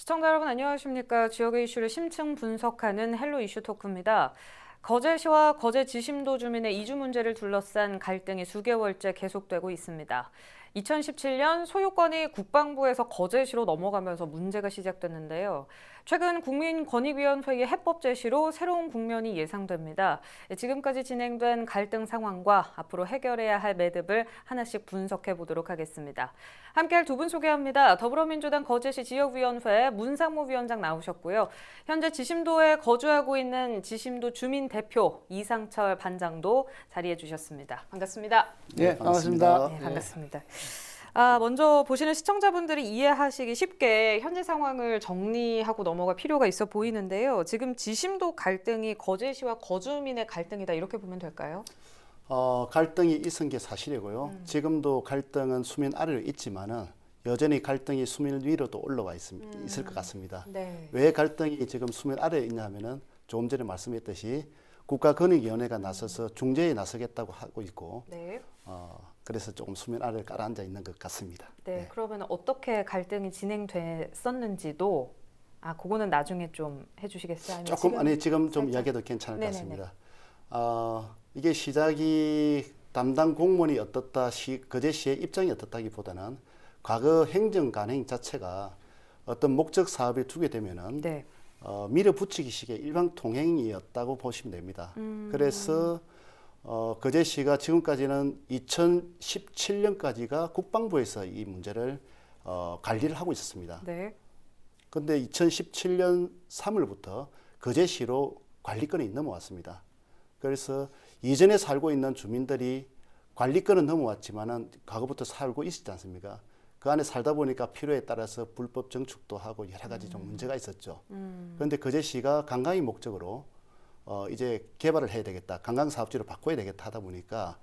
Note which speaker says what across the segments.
Speaker 1: 시청자 여러분 안녕하십니까. 지역의 이슈를 심층 분석하는 헬로 이슈 토크입니다. 거제시와 거제 지심도 주민의 이주 문제를 둘러싼 갈등이 수개월째 계속되고 있습니다. 2017년 소유권이 국방부에서 거제시로 넘어가면서 문제가 시작됐는데요. 최근 국민권익위원회의 해법 제시로 새로운 국면이 예상됩니다. 지금까지 진행된 갈등 상황과 앞으로 해결해야 할 매듭을 하나씩 분석해 보도록 하겠습니다. 함께할 두 분 소개합니다. 더불어민주당 거제시 지역위원회 문상무 위원장 나오셨고요. 현재 지심도에 거주하고 있는 지심도 주민 대표 이상철 반장도 자리해 주셨습니다. 반갑습니다.
Speaker 2: 네, 반갑습니다.
Speaker 1: 네, 반갑습니다. 먼저 보시는 시청자분들이 이해하시기 쉽게 현재 상황을 정리하고 넘어갈 필요가 있어 보이는데요. 지금 지심도 갈등이 거제시와 거주민의 갈등이다 이렇게 보면 될까요?
Speaker 2: 갈등이 있은 게 사실이고요. 지금도 갈등은 수면 아래로 있지만은 여전히 갈등이 수면 위로도 올라와 있을 것 같습니다.
Speaker 1: 네.
Speaker 2: 왜 갈등이 지금 수면 아래에 있냐면은 조금 전에 말씀했듯이 국가권익위원회가 나서서 중재에 나서겠다고 하고 있고,
Speaker 1: 네.
Speaker 2: 그래서 조금 수면 아래에 깔아앉아 있는 것 같습니다.
Speaker 1: 네. 그러면 어떻게 갈등이 진행됐었는지도 그거는 나중에 좀 해주시겠어요? 아니면
Speaker 2: 조금 지금 좀
Speaker 1: 살짝?
Speaker 2: 이야기해도 괜찮을 것
Speaker 1: 네네네.
Speaker 2: 같습니다. 이게 시작이 담당 공무원이 어떻다, 거제시의 입장이 어떻다기보다는 과거 행정 간행 자체가 어떤 목적 사업을 두게 되면은
Speaker 1: 네.
Speaker 2: 밀어붙이기식의 일방 통행이었다고 보시면 됩니다. 그래서 거제시가 지금까지는 2017년까지가 국방부에서 이 문제를 관리를 하고 있었습니다.
Speaker 1: 네.
Speaker 2: 그런데 2017년 3월부터 거제시로 관리권이 넘어왔습니다. 그래서 이전에 살고 있는 주민들이 관리권은 넘어왔지만은 과거부터 살고 있었지 않습니까? 그 안에 살다 보니까 필요에 따라서 불법 정축도 하고 여러 가지 좀 문제가 있었죠. 그런데 거제시가 관광의 목적으로 이제 개발을 해야 되겠다, 관광 사업지로 바꿔야 되겠다 하다 보니까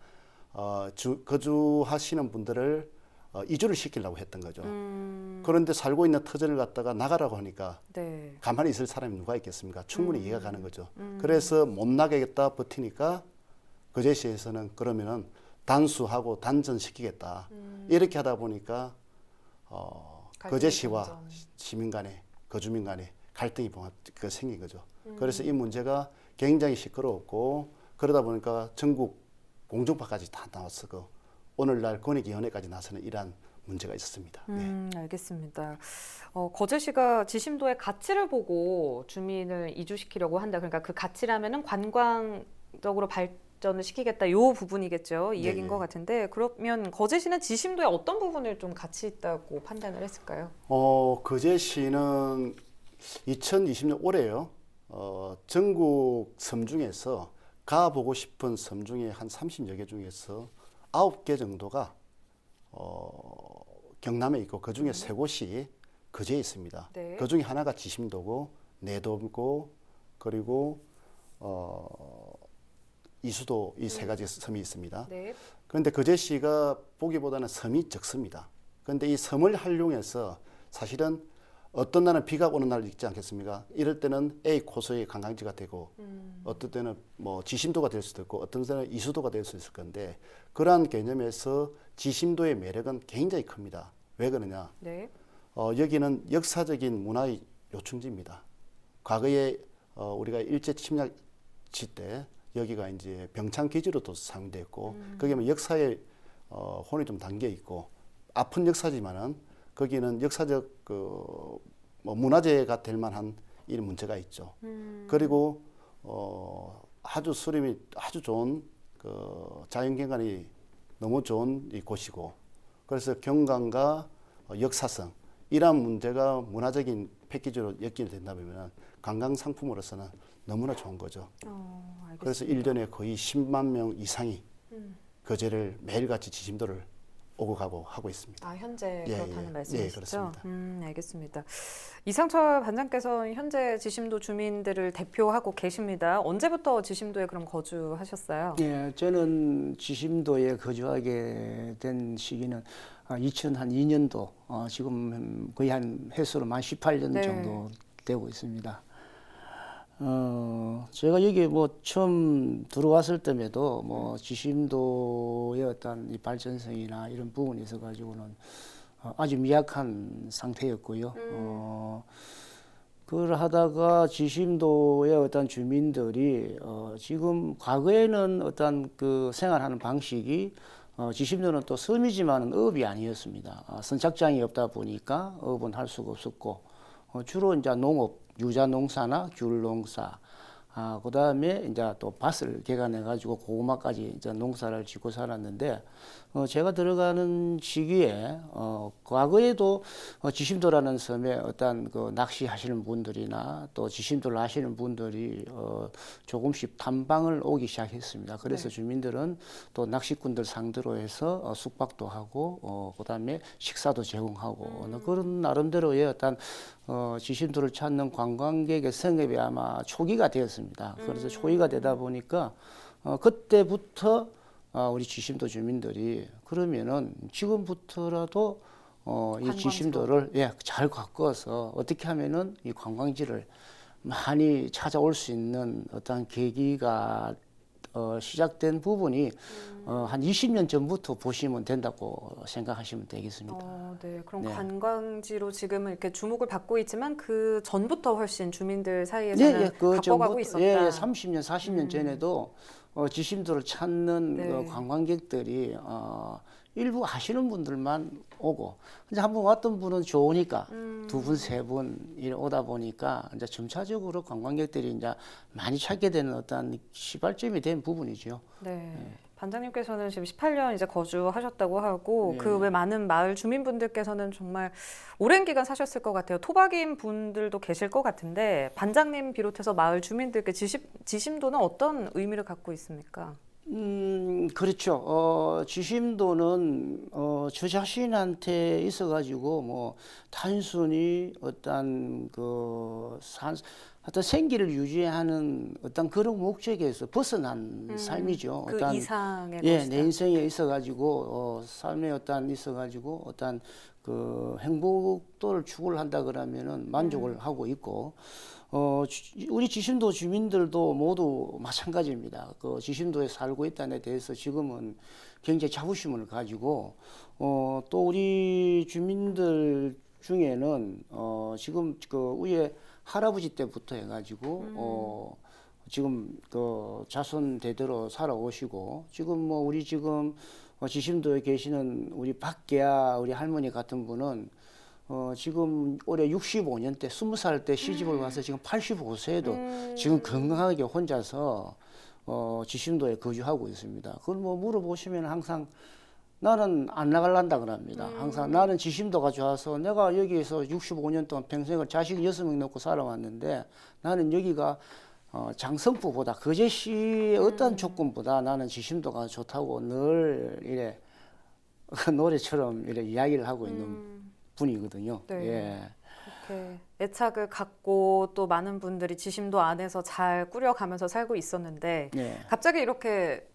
Speaker 2: 거주하시는 분들을 이주를 시키려고 했던 거죠. 그런데 살고 있는 터전을 갖다가 나가라고 하니까
Speaker 1: 네.
Speaker 2: 가만히 있을 사람이 누가 있겠습니까? 충분히 이해가 가는 거죠. 그래서 못 나가겠다 버티니까 거제시에서는 그러면은 단수하고 단전시키겠다. 이렇게 하다 보니까 거제시와 시민 간에, 거주민 간에 갈등이 생긴 거죠. 그래서 이 문제가 굉장히 시끄러웠고, 그러다 보니까 전국 공중파까지 다 나왔고 오늘날 권익위원회까지 나서는 이러한 문제가 있었습니다. 네.
Speaker 1: 알겠습니다. 거제시가 지심도의 가치를 보고 주민을 이주시키려고 한다. 그러니까 그 가치라면은 관광적으로 발전을 시키겠다. 이 부분이겠죠. 이 얘기인 것 같은데, 그러면 거제시는 지심도의 어떤 부분을 좀 가치 있다고 판단을 했을까요?
Speaker 2: 거제시는 2020년 올해요. 전국 섬 중에서 가보고 싶은 섬 중에 한 30여 개 중에서 9개 정도가 경남에 있고, 그 중에 3곳이 거제에 있습니다.
Speaker 1: 네.
Speaker 2: 그 중에 하나가 지심도고, 내도고, 그리고 이수도, 이 세 가지 섬이 있습니다.
Speaker 1: 네.
Speaker 2: 그런데 거제시가 보기보다는 섬이 적습니다. 그런데 이 섬을 활용해서 사실은 어떤 날은 비가 오는 날 있지 않겠습니까? 이럴 때는 A 코스의 관광지가 되고, 어떤 때는 뭐 지심도가 될 수도 있고, 어떤 때는 이수도가 될 수 있을 건데, 그러한 개념에서 지심도의 매력은 굉장히 큽니다. 왜 그러냐?
Speaker 1: 네.
Speaker 2: 여기는 역사적인 문화의 요충지입니다. 과거에 우리가 일제 침략지 때 여기가 이제 병창 기지로도 사용됐고, 거기에 뭐 역사의 혼이 좀 담겨 있고, 아픈 역사지만은 거기는 역사적 뭐 문화재가 될 만한 이런 문제가 있죠. 그리고 아주 수림이 아주 좋은 자연경관이 너무 좋은 이 곳이고, 그래서 경관과 역사성 이러한 문제가 문화적인 패키지로 엮여된다면 관광 상품으로서는 너무나 좋은 거죠.
Speaker 1: 알겠습니다.
Speaker 2: 그래서 1년에 거의 10만 명 이상이 거제를 매일같이 지심도를 오고 가고 하고 있습니다.
Speaker 1: 현재
Speaker 2: 예,
Speaker 1: 그렇다는
Speaker 2: 예.
Speaker 1: 말씀이시죠?
Speaker 2: 예, 그렇습니다.
Speaker 1: 알겠습니다. 이상철 반장께서는 현재 지심도 주민들을 대표하고 계십니다. 언제부터 지심도에 그럼 거주하셨어요?
Speaker 3: 예, 저는 지심도에 거주하게 된 시기는 2002년도, 지금 거의 한 횟수로 만 18년
Speaker 1: 네.
Speaker 3: 정도 되고 있습니다. 제가 여기 뭐 처음 들어왔을 때에도 지심도의 어떤 이 발전성이나 이런 부분에 있어 가지고는 아주 미약한 상태였고요. 그걸 하다가 지심도의 어떤 주민들이 지금 과거에는 어떤 그 생활하는 방식이 지심도는 또 섬이지만은 업이 아니었습니다. 선착장이 없다 보니까 업은 할 수가 없었고 주로 이제 농업, 유자농사나 귤농사, 그다음에 이제 또 밭을 개간해 가지고 고구마까지 이제 농사를 짓고 살았는데 제가 들어가는 시기에 과거에도 지심도라는 섬에 어떤 그 낚시하시는 분들이나 또 지심도를 하시는 분들이 조금씩 탐방을 오기 시작했습니다. 그래서
Speaker 1: 네.
Speaker 3: 주민들은 또 낚시꾼들 상대로 해서 숙박도 하고 그다음에 식사도 제공하고 그런 나름대로의 어떤 지심도를 찾는 관광객의 성업이 아마 초기가 되었습니다. 그래서 초기가 되다 보니까 그때부터 우리 지심도 주민들이 그러면은 지금부터라도 이 지심도를 잘 가꿔서 어떻게 하면은 이 관광지를 많이 찾아올 수 있는 어떤 계기가 시작된 부분이 한 20년 전부터 보시면 된다고 생각하시면 되겠습니다.
Speaker 1: 네. 그럼
Speaker 3: 네.
Speaker 1: 관광지로 지금은 이렇게 주목을 받고 있지만 그 전부터 훨씬 주민들 사이에서는
Speaker 3: 그
Speaker 1: 가꿔가고 있었다.
Speaker 3: 30년, 40년 전에도 지심도를 찾는
Speaker 1: 네.
Speaker 3: 관광객들이 일부 아시는 분들만 오고 이제 한번 왔던 분은 좋으니까 두 분, 세 분 오다 보니까 이제 점차적으로 관광객들이 이제 많이 찾게 되는 어떤 시발점이 된 부분이죠.
Speaker 1: 네. 반장님께서는 지금 18년 이제 거주하셨다고 하고
Speaker 3: 네.
Speaker 1: 그 외 많은 마을 주민분들께서는 정말 오랜 기간 사셨을 것 같아요. 토박이인 분들도 계실 것 같은데 반장님 비롯해서 마을 주민들께 지심도는 어떤 의미를 갖고 있습니까?
Speaker 3: 그렇죠. 지심도는 저 자신한테 있어가지고 뭐 단순히 어떤 어떤 생기를 유지하는 어떤 그런 목적에서 벗어난 삶이죠.
Speaker 1: 그
Speaker 3: 어떤
Speaker 1: 이상의
Speaker 3: 내
Speaker 1: 것이다.
Speaker 3: 인생에 있어가지고 삶에 있어가지고 어떤 그 행복도를 추구를 한다 그러면은 만족을 하고 있고. 우리 지심도 주민들도 모두 마찬가지입니다. 그 지심도에 살고 있다는 데 대해서 지금은 굉장히 자부심을 가지고, 또 우리 주민들 중에는, 지금 그 위에 할아버지 때부터 해가지고, 지금 그 자손 대대로 살아오시고, 지금 뭐 우리 지금 지심도에 계시는 우리 박계아 우리 할머니 같은 분은 지금 올해 65년 때 20살 때 시집을 와서 지금 85세에도 지금 건강하게 혼자서 지심도에 거주하고 있습니다. 그걸 뭐 물어보시면 항상 나는 안 나갈란다 그럽니다. 항상 나는 지심도가 좋아서 내가 여기에서 65년 동안 평생을 자식 6명 놓고 살아왔는데 나는 여기가 장성부보다 거제시의 어떤 조건보다 나는 지심도가 좋다고 늘 이래 노래처럼 이래 이야기를 하고 있는 분이거든요.
Speaker 1: 네.
Speaker 3: 예.
Speaker 1: 그렇게 애착을 갖고 또 많은 분들이 지심도 안에서 잘 꾸려가면서 살고 있었는데
Speaker 3: 예.
Speaker 1: 갑자기 이렇게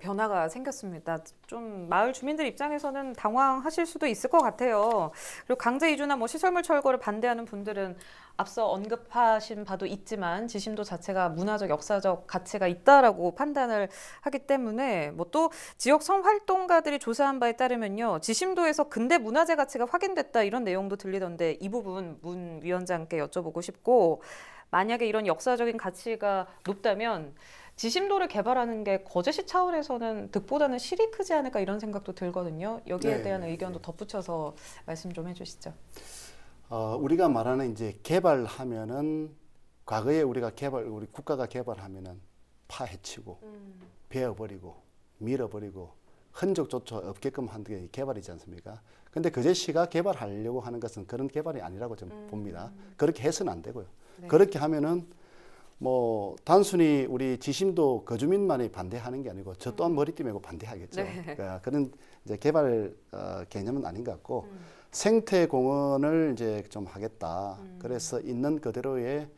Speaker 1: 변화가 생겼습니다. 좀 마을 주민들 입장에서는 당황하실 수도 있을 것 같아요. 그리고 강제 이주나 뭐 시설물 철거를 반대하는 분들은 앞서 언급하신 바도 있지만 지심도 자체가 문화적, 역사적 가치가 있다라고 판단을 하기 때문에 뭐 또 지역 성활동가들이 조사한 바에 따르면요. 지심도에서 근대 문화재 가치가 확인됐다 이런 내용도 들리던데 이 부분 문 위원장께 여쭤보고 싶고 만약에 이런 역사적인 가치가 높다면 지심도를 개발하는 게 거제시 차원에서는 득보다는 실이 크지 않을까 이런 생각도 들거든요. 여기에
Speaker 2: 네,
Speaker 1: 대한
Speaker 2: 네,
Speaker 1: 의견도 덧붙여서 말씀 좀 해주시죠.
Speaker 2: 우리가 말하는 이제 개발하면은 과거에 우리 국가가 개발하면은 파헤치고 베어버리고 밀어버리고 흔적조차 없게끔 하는 게 개발이지 않습니까? 근데 거제시가 개발하려고 하는 것은 그런 개발이 아니라고 좀 봅니다. 그렇게 해서는 안 되고요.
Speaker 1: 네.
Speaker 2: 그렇게 하면은 뭐 단순히 우리 지심도 거주민만이 반대하는 게 아니고 저 또한 머리띠 메고 반대하겠죠.
Speaker 1: 네.
Speaker 2: 그러니까 그런 이제 개발 개념은 아닌 것 같고 생태 공원을 이제 좀 하겠다. 그래서 있는 그대로의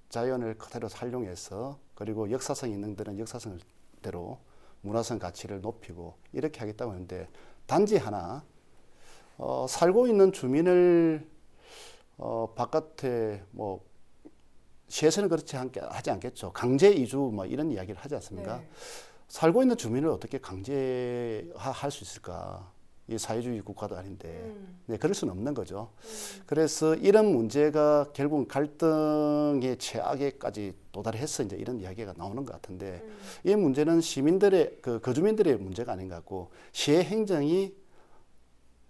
Speaker 2: 자연을 그대로 활용해서 그리고 역사성 있는 데는 역사성대로 문화성 가치를 높이고 이렇게 하겠다고 하는데 단지 하나 살고 있는 주민을 바깥에 뭐 시에서는 그렇지 하지 않겠죠. 강제 이주 뭐 이런 이야기를 하지 않습니까?
Speaker 1: 네.
Speaker 2: 살고 있는 주민을 어떻게 강제화할 수 있을까? 이 사회주의 국가도 아닌데 네, 그럴 수는 없는 거죠. 그래서 이런 문제가 결국 갈등의 최악에까지 도달해서 이제 이런 이야기가 나오는 것 같은데 이 문제는 시민들의 그 거주민들의 문제가 아닌 것 같고 시의 행정이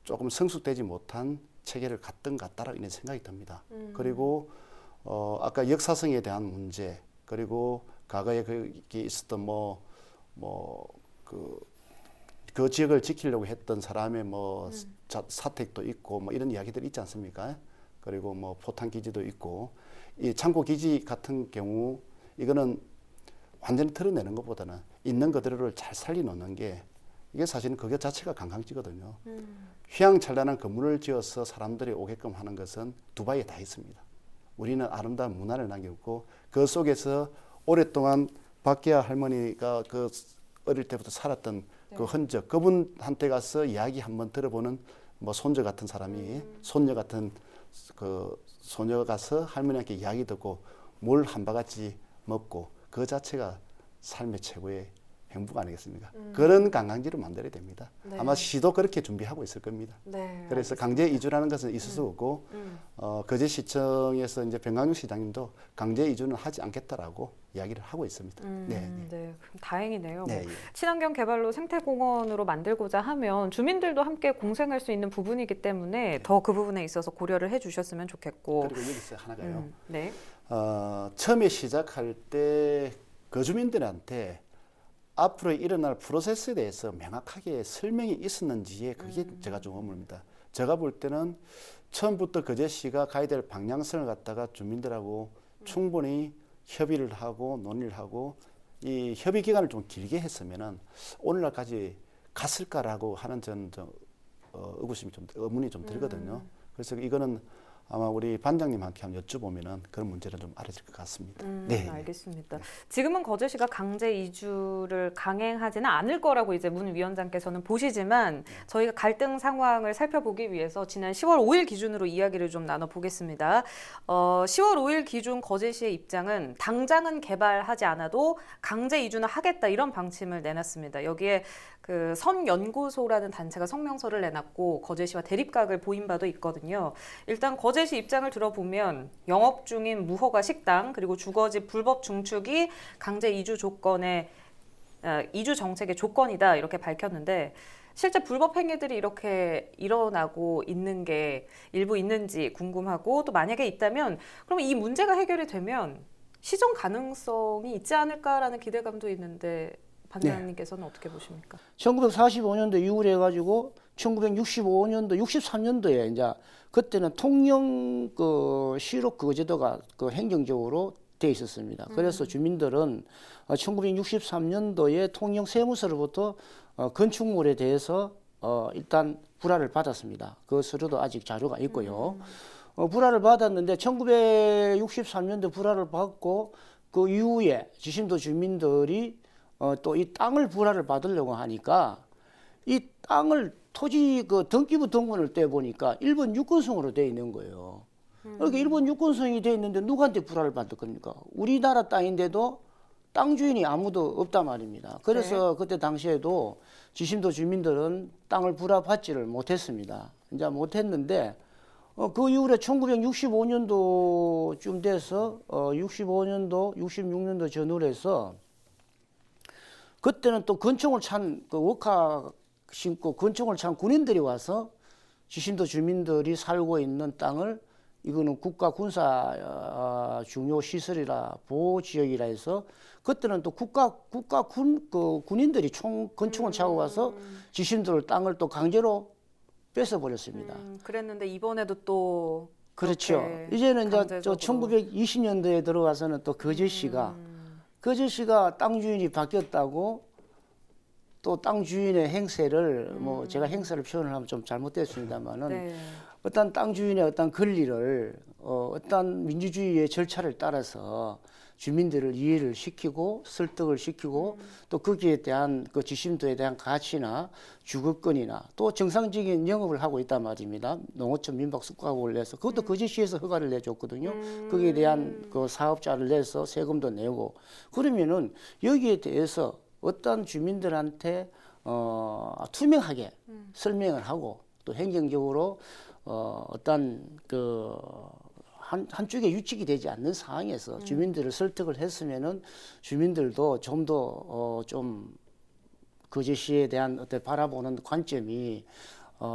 Speaker 2: 조금 성숙되지 못한 체계를 갖던 것 같다라는 이런 생각이 듭니다. 그리고 아까 역사성에 대한 문제 그리고 과거에 거기 있었던 그 지역을 지키려고 했던 사람의 사택도 있고 이런 이야기들이 있지 않습니까? 그리고 포탄 기지도 있고 이 창고 기지 같은 경우 이거는 완전히 털어내는 것보다는 있는 그대로를 잘 살려놓는 게 이게 사실은 그것 자체가 관광지거든요. 휘황찬란한 건물을 지어서 사람들이 오게끔 하는 것은 두바이에 다 있습니다. 우리는 아름다운 문화를 남겼고 그 속에서 오랫동안 박기아 할머니가 그 어릴 때부터 살았던 그 흔적, 그분한테 가서 이야기 한번 들어보는 손자 같은 사람이 손녀 같은 그 소녀가 가서 할머니한테 이야기 듣고 물 한 바가지 먹고 그 자체가 삶의 최고의 행복 아니겠습니까? 그런 관광지를 만들어야 됩니다.
Speaker 1: 네.
Speaker 2: 아마 시도 그렇게 준비하고 있을 겁니다.
Speaker 1: 네,
Speaker 2: 그래서 강제 이주라는 것은 있을 수 없고 거제시청에서 이제 변강용 시장님도 강제 이주는 하지 않겠다라고 이야기를 하고 있습니다. 네.
Speaker 1: 네, 그럼 다행이네요.
Speaker 2: 네,
Speaker 1: 뭐
Speaker 2: 예.
Speaker 1: 친환경 개발로 생태공원으로 만들고자 하면 주민들도 함께 공생할 수 있는 부분이기 때문에 더 그 부분에 있어서 고려를 해주셨으면 좋겠고.
Speaker 2: 그리고 여기서 하나가요.
Speaker 1: 네.
Speaker 2: 처음에 시작할 때 거주민들한테 앞으로 일어날 프로세스에 대해서 명확하게 설명이 있었는지에 그게 제가 좀 의문입니다. 제가 볼 때는 처음부터 거제시가 가야 될 방향성을 갖다가 주민들하고 충분히 협의를 하고 논의를 하고 이 협의 기간을 좀 길게 했으면은 오늘날까지 갔을까라고 하는 저는 의구심이 좀 의문이 좀 들거든요. 그래서 이거는 아마 우리 반장님한테 한번 여쭤보면은 그런 문제를 좀 알아질 것 같습니다. 네,
Speaker 1: 알겠습니다. 지금은 거제시가 강제 이주를 강행하지는 않을 거라고 이제 문 위원장께서는 보시지만 저희가 갈등 상황을 살펴보기 위해서 지난 10월 5일 기준으로 이야기를 좀 나눠보겠습니다. 10월 5일 기준 거제시의 입장은 당장은 개발하지 않아도 강제 이주는 하겠다 이런 방침을 내놨습니다. 여기에 그 선연구소라는 단체가 성명서를 내놨고 거제시와 대립각을 보인 바도 있거든요. 일단 거제시 입장을 들어보면 영업 중인 무허가 식당 그리고 주거지 불법 중축이 강제 이주 조건의 이주 정책의 조건이다 이렇게 밝혔는데 실제 불법 행위들이 이렇게 일어나고 있는 게 일부 있는지 궁금하고 또 만약에 있다면 그러면 이 문제가 해결이 되면 시정 가능성이 있지 않을까라는 기대감도 있는데 반장님께서는 어떻게 보십니까?
Speaker 3: 1945년도 이후로 해가지고 1965년도, 63년도에 이제 그때는 통영 그 시록 그 제도가 그 행정적으로 돼 있었습니다. 그래서 주민들은 1963년도에 통영 세무서로부터 건축물에 대해서 일단 불화를 받았습니다. 그 서류도 아직 자료가 있고요. 불화를 받았는데 1963년도 불화를 받고 그 이후에 지심도 주민들이 또 이 땅을 불화를 받으려고 하니까 이 땅을 토지 그 등기부 등본을 떼 보니까 일본 유권성으로 돼 있는 거예요. 그렇게 일본 유권성이 돼 있는데 누구한테 불화를 받을 겁니까? 우리나라 땅인데도 땅 주인이 아무도 없단 말입니다. 그래서 그때 당시에도 지심도 주민들은 땅을 불화받지를 못했습니다. 이제 못했는데 그 이후에 1965년도쯤 돼서 65년도, 66년도 전후로 해서 그때는 또 권총을 찬 그 워카 신고 권총을 찬 군인들이 와서 지심도 주민들이 살고 있는 땅을 이거는 국가 군사 중요 시설이라 보호 지역이라 해서 그때는 또 군인들이 권총을 차고 와서 지심들 땅을 또 강제로 뺏어 버렸습니다.
Speaker 1: 그랬는데 이번에도 또
Speaker 3: 그렇죠. 이제는 이제 저 1920년도에 들어와서는 또 거제시가 땅 주인이 바뀌었다고 또 땅 주인의 행세를 뭐 제가 행세를 표현을 하면 좀 잘못됐습니다만은 어떤 땅 주인의 어떤 권리를 어떤 민주주의의 절차를 따라서 주민들을 이해를 시키고 설득을 시키고 또 거기에 대한 그 지심도에 대한 가치나 주거권이나 또 정상적인 영업을 하고 있단 말입니다. 농어촌 민박 숙박을 내서 그것도 거제시에서 허가를 내줬거든요. 거기에 대한 그 사업자를 내서 세금도 내고 그러면은 여기에 대해서 어떤 주민들한테 투명하게 설명을 하고 또 행정적으로 어떤 그 한쪽에 유치가 되지 않는 상황에서 주민들을 설득을 했으면은 주민들도 좀 더 좀 거제시에 대한 어떤 바라보는 관점이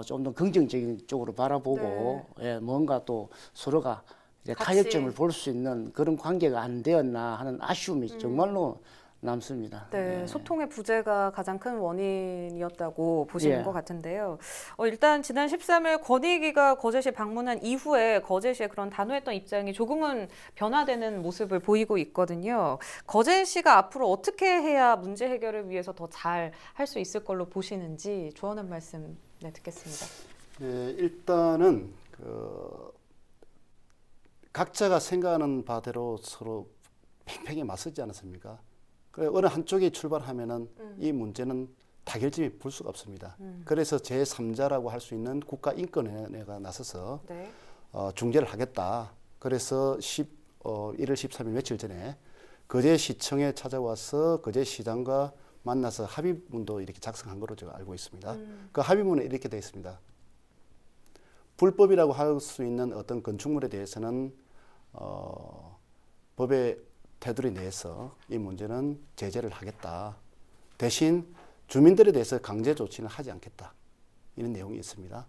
Speaker 3: 좀 더 긍정적인 쪽으로 바라보고 예, 뭔가 또 서로가 이제
Speaker 1: 같이.
Speaker 3: 타협점을 볼 수 있는 그런 관계가 안 되었나 하는 아쉬움이 정말로 남습니다.
Speaker 1: 네,
Speaker 3: 예.
Speaker 1: 소통의 부재가 가장 큰 원인이었다고 보시는
Speaker 3: 예.
Speaker 1: 것 같은데요. 일단 지난 13일 권익위가 거제시 방문한 이후에 거제시의 그런 단호했던 입장이 조금은 변화되는 모습을 보이고 있거든요. 거제시가 앞으로 어떻게 해야 문제 해결을 위해서 더 잘 할 수 있을 걸로 보시는지 조언한 말씀 듣겠습니다.
Speaker 2: 네, 일단은 각자가 생각하는 바대로 서로 팽팽히 맞서지 않았습니까? 그래 어느 한쪽이 출발하면은 이 문제는 타결점이 볼 수가 없습니다. 그래서 제3자라고 할 수 있는 국가인권위원회가 나서서
Speaker 1: 네.
Speaker 2: 중재를 하겠다. 그래서 1월 13일 며칠 전에 거제시청에 찾아와서 거제시장과 만나서 합의문도 이렇게 작성한 거로 제가 알고 있습니다. 그 합의문에 이렇게 되어 있습니다. 불법이라고 할 수 있는 어떤 건축물에 대해서는 법의 테두리 내에서 이 문제는 제재를 하겠다. 대신 주민들에 대해서 강제 조치는 하지 않겠다. 이런 내용이 있습니다.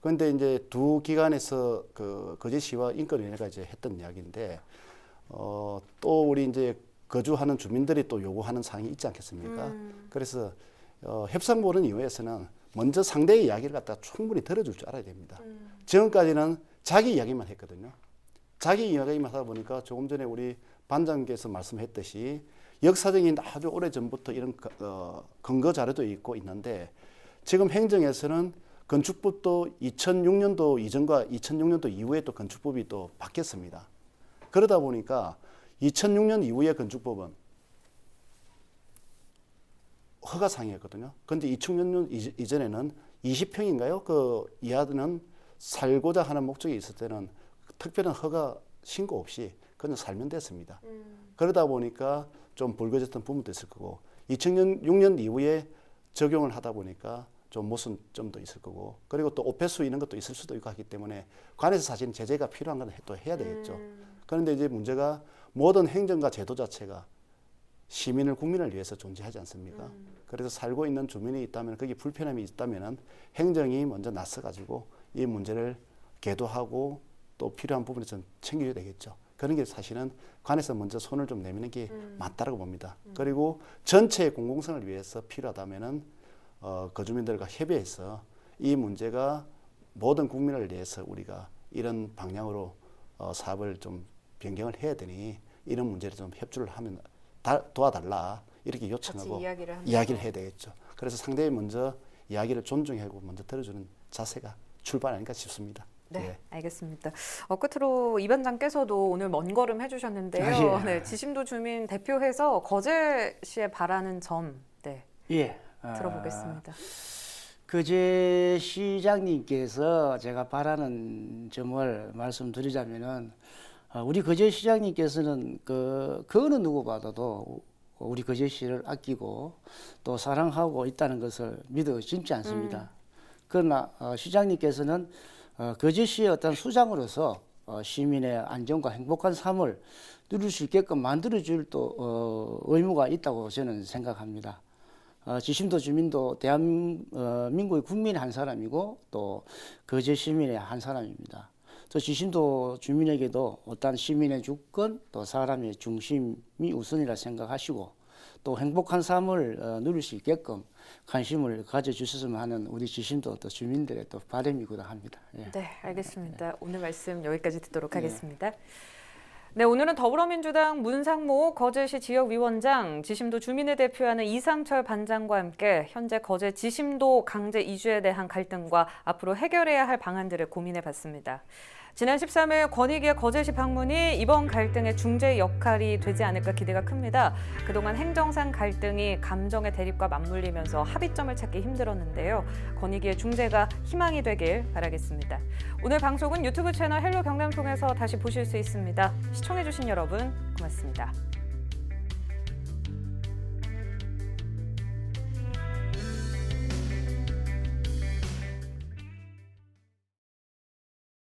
Speaker 2: 그런데 이제 두 기관에서 거제시와 인권위원회가 이제 했던 이야기인데 또 우리 이제 거주하는 주민들이 또 요구하는 사항이 있지 않겠습니까? 그래서 협상보는 이후에서는 먼저 상대의 이야기를 갖다가 충분히 들어줄 줄 알아야 됩니다. 지금까지는 자기 이야기만 했거든요. 자기 이야기만 하다 보니까 조금 전에 우리 반장께서 말씀했듯이 역사적인 아주 오래전부터 이런 근거 자료도 있고 있는데 지금 행정에서는 건축법도 2006년도 이전과 2006년도 이후에 또 건축법이 또 바뀌었습니다. 그러다 보니까 2006년 이후의 건축법은 허가상이었거든요. 그런데 2006년 이전에는 20평인가요? 그 이하는 살고자 하는 목적이 있을 때는 특별한 허가 신고 없이 그냥 살면 됐습니다. 그러다 보니까 좀 불거졌던 부분도 있을 거고 2006년 이후에 적용을 하다 보니까 좀 모순점도 있을 거고 그리고 또 오폐수 이런 것도 있을 수도 있고 하기 때문에 관에서 사실 제재가 필요한 건 또 해야 되겠죠. 그런데 이제 문제가 모든 행정과 제도 자체가 시민을 국민을 위해서 존재하지 않습니까? 그래서 살고 있는 주민이 있다면 거기 불편함이 있다면 행정이 먼저 나서 가지고 이 문제를 계도하고 또 필요한 부분에 좀 챙겨야 되겠죠. 그런 게 사실은 관에서 먼저 손을 좀 내미는 게 맞다라고 봅니다. 그리고 전체의 공공성을 위해서 필요하다면은 거주민들과 협의해서 이 문제가 모든 국민을 위해서 우리가 이런 방향으로 사업을 좀 변경을 해야 되니 이런 문제를 좀 협조를 하면 도와달라 이렇게 요청하고 이야기를 해야 되겠죠. 그래서 상대에 먼저 이야기를 존중하고 먼저 들어주는 자세가 출발 아닌가 싶습니다.
Speaker 1: 네,
Speaker 2: 예.
Speaker 1: 알겠습니다. 끝으로 이 반장께서도 오늘 먼 걸음 해주셨는데요. 네, 지심도 주민 대표해서 거제시에 바라는 점,
Speaker 3: 예.
Speaker 1: 들어보겠습니다.
Speaker 3: 거제시장님께서 제가 바라는 점을 말씀드리자면은 우리 거제시장님께서는 그 어느 누구보다도 우리 거제시를 아끼고 또 사랑하고 있다는 것을 믿어 짐지 않습니다. 그러나 시장님께서는 거제시의 어떤 수장으로서 시민의 안전과 행복한 삶을 누릴 수 있게끔 만들어줄 또 의무가 있다고 저는 생각합니다. 지심도 주민도 대한민국의 국민의 한 사람이고 또 거제 시민의 한 사람입니다. 또 지심도 주민에게도 어떤 시민의 주권 또 사람의 중심이 우선이라 생각하시고 또 행복한 삶을 누릴 수 있게끔 관심을 가져주셨으면 하는 우리 지심도 또 주민들의 또 바람이기도 합니다. 예.
Speaker 1: 네, 알겠습니다. 오늘 말씀 여기까지 듣도록 하겠습니다. 네, 오늘은 더불어민주당 문상모 거제시 지역위원장, 지심도 주민을 대표하는 이상철 반장과 함께 현재 거제 지심도 강제 이주에 대한 갈등과 앞으로 해결해야 할 방안들을 고민해봤습니다. 지난 13일 권익위의 거제시 방문이 이번 갈등의 중재 역할이 되지 않을까 기대가 큽니다. 그동안 행정상 갈등이 감정의 대립과 맞물리면서 합의점을 찾기 힘들었는데요. 권익위의 중재가 희망이 되길 바라겠습니다. 오늘 방송은 유튜브 채널 헬로 경남 통해서 다시 보실 수 있습니다. 시청해주신 여러분 고맙습니다.